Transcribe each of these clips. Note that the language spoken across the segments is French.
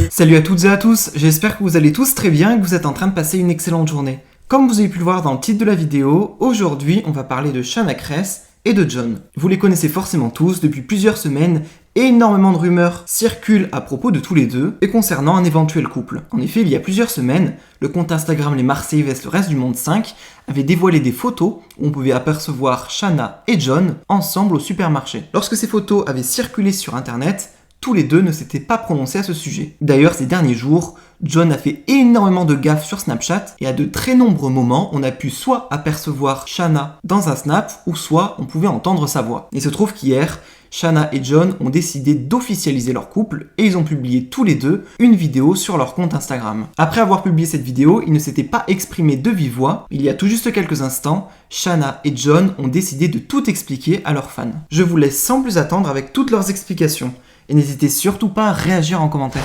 Salut à toutes et à tous, j'espère que vous allez tous très bien et que vous êtes en train de passer une excellente journée. Comme vous avez pu le voir dans le titre de la vidéo, aujourd'hui on va parler de Shanna Kress et de John. Vous les connaissez forcément tous, depuis plusieurs semaines, énormément de rumeurs circulent à propos de tous les deux et concernant un éventuel couple. En effet, il y a plusieurs semaines, le compte Instagram Les Marseillais vs le reste du monde 5 avait dévoilé des photos où on pouvait apercevoir Shanna et John ensemble au supermarché. Lorsque ces photos avaient circulé sur internet, tous les deux ne s'étaient pas prononcés à ce sujet. D'ailleurs, ces derniers jours, John a fait énormément de gaffes sur Snapchat et à de très nombreux moments, on a pu soit apercevoir Shanna dans un snap ou soit on pouvait entendre sa voix. Il se trouve qu'hier, Shanna et John ont décidé d'officialiser leur couple et ils ont publié tous les deux une vidéo sur leur compte Instagram. Après avoir publié cette vidéo, ils ne s'étaient pas exprimés de vive voix. Il y a tout juste quelques instants, Shanna et John ont décidé de tout expliquer à leurs fans. Je vous laisse sans plus attendre avec toutes leurs explications. Et n'hésitez surtout pas à réagir en commentaire.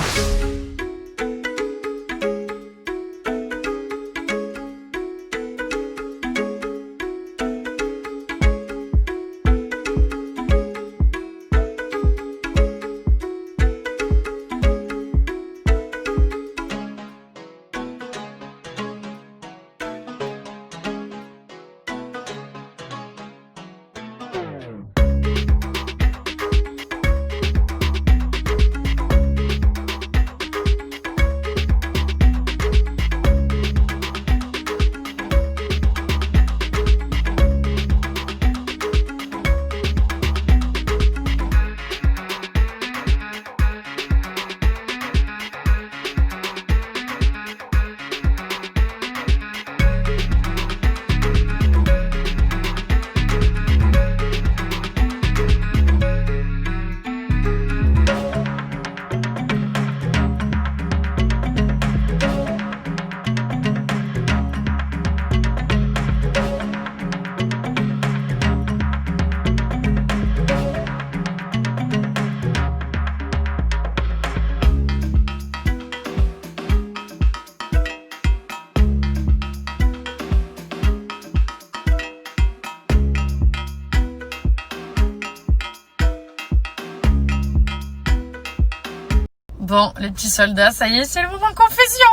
Bon, les petits soldats, ça y est, c'est le moment confession.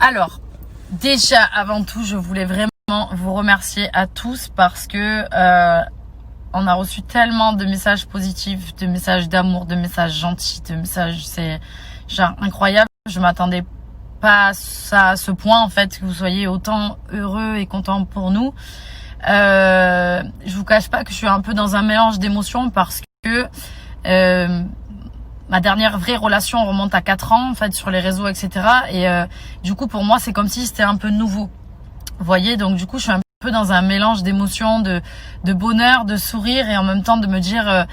Alors, déjà, avant tout, je voulais vraiment vous remercier à tous parce que on a reçu tellement de messages positifs, de messages d'amour, de messages gentils, de messages, c'est genre incroyable. Je m'attendais pas à ça, à ce point, en fait, que vous soyez autant heureux et contents pour nous. Je vous cache pas que je suis un peu dans un mélange d'émotions parce que ma dernière vraie relation remonte à 4 ans en fait sur les réseaux, etc. Et du coup pour moi c'est comme si c'était un peu nouveau, vous voyez. Donc du coup je suis un peu dans un mélange d'émotions, de bonheur, de sourire et en même temps de me dire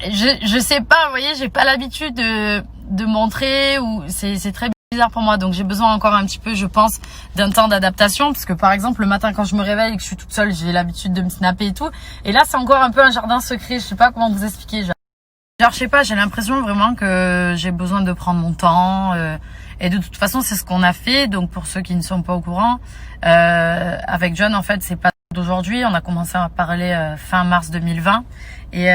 je sais pas, vous voyez, j'ai pas l'habitude de montrer, ou c'est très bizarre pour moi, donc j'ai besoin encore un petit peu, je pense, d'un temps d'adaptation, parce que par exemple le matin quand je me réveille et que je suis toute seule, j'ai l'habitude de me snapper et tout, et là c'est encore un peu un jardin secret, je sais pas comment vous expliquer, genre je sais pas, j'ai l'impression vraiment que j'ai besoin de prendre mon temps, et de toute façon c'est ce qu'on a fait. Donc pour ceux qui ne sont pas au courant, avec John en fait c'est pas d'aujourd'hui, on a commencé à parler fin mars 2020 et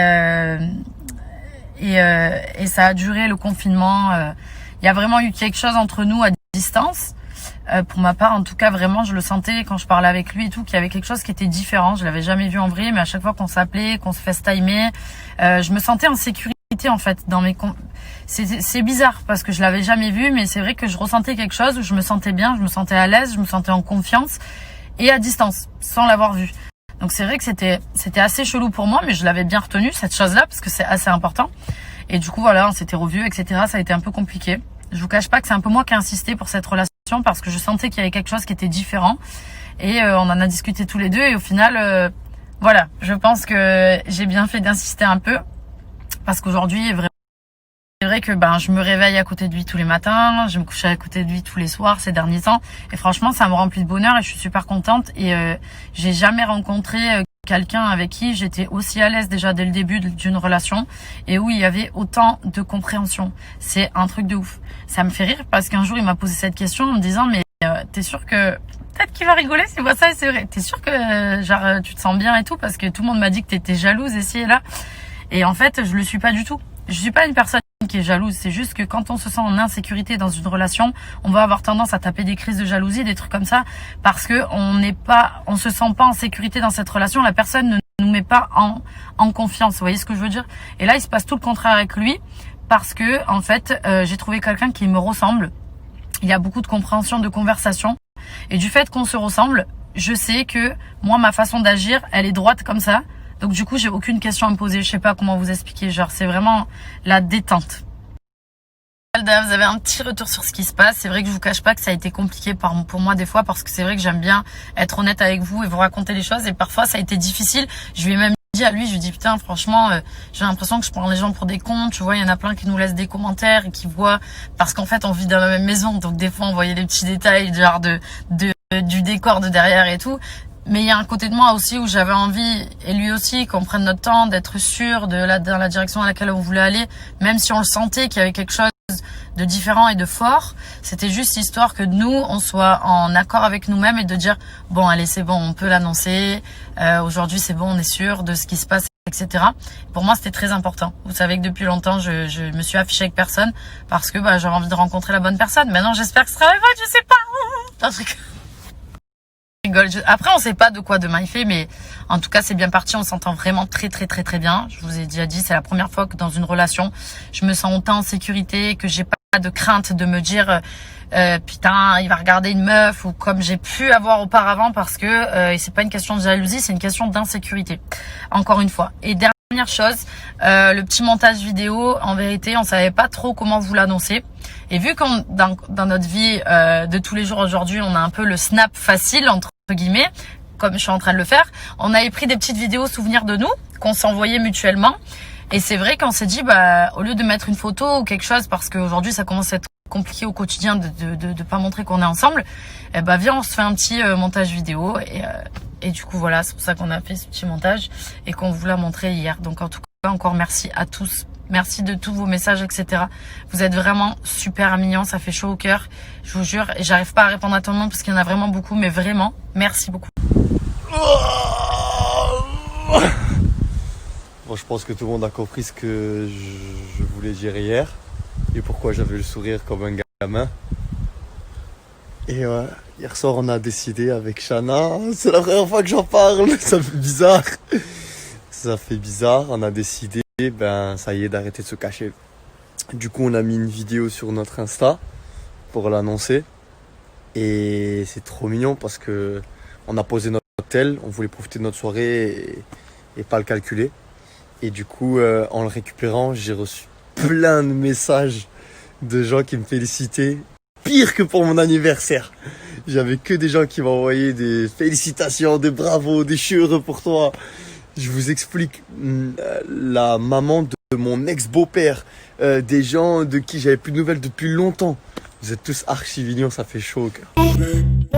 ça a duré le confinement. Il y a vraiment eu quelque chose entre nous à distance. Pour ma part, en tout cas, vraiment, je le sentais quand je parlais avec lui et tout, qu'il y avait quelque chose qui était différent. Je l'avais jamais vu en vrai, mais à chaque fois qu'on s'appelait, qu'on se FaceTimait, je me sentais en sécurité, en fait, dans mes... C'est bizarre, parce que je l'avais jamais vu, mais c'est vrai que je ressentais quelque chose où je me sentais bien, je me sentais à l'aise, je me sentais en confiance, et à distance, sans l'avoir vu. Donc c'est vrai que c'était assez chelou pour moi, mais je l'avais bien retenu, cette chose-là, parce que c'est assez important. Et du coup, voilà, on s'était revus, etc. Ça a été un peu compliqué. Je vous cache pas que c'est un peu moi qui ai insisté pour cette relation parce que je sentais qu'il y avait quelque chose qui était différent. Et on en a discuté tous les deux. Et au final, voilà, je pense que j'ai bien fait d'insister un peu. Parce qu'aujourd'hui, c'est vrai que je me réveille à côté de lui tous les matins. Je me couche à côté de lui tous les soirs ces derniers temps. Et franchement, ça me remplit de bonheur et je suis super contente. Et j'ai jamais rencontré... quelqu'un avec qui j'étais aussi à l'aise déjà dès le début d'une relation et où il y avait autant de compréhension. C'est un truc de ouf. Ça me fait rire parce qu'un jour il m'a posé cette question en me disant mais t'es sûr que peut-être qu'il va rigoler s'il voit ça et c'est vrai. T'es sûr que genre tu te sens bien et tout parce que tout le monde m'a dit que t'étais jalouse ici et là. Et en fait, je le suis pas du tout. Je suis pas une personne qui est jalouse. C'est juste que quand on se sent en insécurité dans une relation, on va avoir tendance à taper des crises de jalousie, des trucs comme ça, parce que on se sent pas en sécurité dans cette relation. La personne ne nous met pas en confiance. Vous voyez ce que je veux dire? Et là, il se passe tout le contraire avec lui, parce que en fait, j'ai trouvé quelqu'un qui me ressemble. Il y a beaucoup de compréhension, de conversation, et du fait qu'on se ressemble, je sais que moi, ma façon d'agir, elle est droite comme ça. Donc du coup, j'ai aucune question à me poser. Je sais pas comment vous expliquer. Genre, c'est vraiment la détente. Vous avez un petit retour sur ce qui se passe. C'est vrai que je vous cache pas que ça a été compliqué pour moi des fois parce que c'est vrai que j'aime bien être honnête avec vous et vous raconter les choses. Et parfois, ça a été difficile. Je lui ai même dit à lui, je lui ai dit putain, franchement, j'ai l'impression que je prends les gens pour des cons. Tu vois, il y en a plein qui nous laissent des commentaires et qui voient parce qu'en fait, on vit dans la même maison. Donc des fois, on voyait des petits détails genre du décor de derrière et tout. Mais il y a un côté de moi aussi où j'avais envie, et lui aussi, qu'on prenne notre temps, d'être sûr dans la direction à laquelle on voulait aller, même si on le sentait qu'il y avait quelque chose de différent et de fort. C'était juste histoire que nous, on soit en accord avec nous-mêmes et de dire, bon, allez, c'est bon, on peut l'annoncer, aujourd'hui, c'est bon, on est sûr de ce qui se passe, etc. Pour moi, c'était très important. Vous savez que depuis longtemps, je me suis affichée avec personne parce que j'avais envie de rencontrer la bonne personne. Maintenant, j'espère que ce sera la bonne, je sais pas. Un truc... Après, on sait pas de quoi demain il fait, mais en tout cas, c'est bien parti. On s'entend vraiment très, très, très, très bien. Je vous ai déjà dit, c'est la première fois que dans une relation, je me sens autant en sécurité, que j'ai pas de crainte de me dire, putain, il va regarder une meuf ou comme j'ai pu avoir auparavant parce que et c'est pas une question de jalousie, c'est une question d'insécurité. Encore une fois. Et dernière chose, le petit montage vidéo, en vérité, on savait pas trop comment vous l'annoncer. Et vu qu'on dans notre vie de tous les jours aujourd'hui, on a un peu le snap facile entre guillemets, comme je suis en train de le faire, on avait pris des petites vidéos souvenirs de nous qu'on s'envoyait mutuellement. Et c'est vrai qu'on s'est dit, au lieu de mettre une photo ou quelque chose, parce qu'aujourd'hui ça commence à être compliqué au quotidien de pas montrer qu'on est ensemble, viens, on se fait un petit montage vidéo et du coup voilà, c'est pour ça qu'on a fait ce petit montage et qu'on vous l'a montré hier. Donc en tout cas, encore merci à tous. Merci de tous vos messages, etc. Vous êtes vraiment super mignons, ça fait chaud au cœur. Je vous jure, et j'arrive pas à répondre à tout le monde parce qu'il y en a vraiment beaucoup, mais vraiment, merci beaucoup. Bon, je pense que tout le monde a compris ce que je voulais dire hier et pourquoi j'avais le sourire comme un gamin. Et hier soir, on a décidé avec Shana, c'est la première fois que j'en parle, ça fait bizarre. Ça fait bizarre, on a décidé, ça y est, d'arrêter de se cacher. Du coup, on a mis une vidéo sur notre Insta pour l'annoncer. Et c'est trop mignon parce que on a posé notre hôtel, on voulait profiter de notre soirée et pas le calculer. Et du coup, en le récupérant, j'ai reçu plein de messages de gens qui me félicitaient. Pire que pour mon anniversaire. J'avais que des gens qui m'envoyaient des félicitations, des bravos, des je suis heureux pour toi. Je vous explique, la maman de mon ex-beau-père, des gens de qui j'avais plus de nouvelles depuis longtemps. Vous êtes tous archi mignons, ça fait chaud au cœur.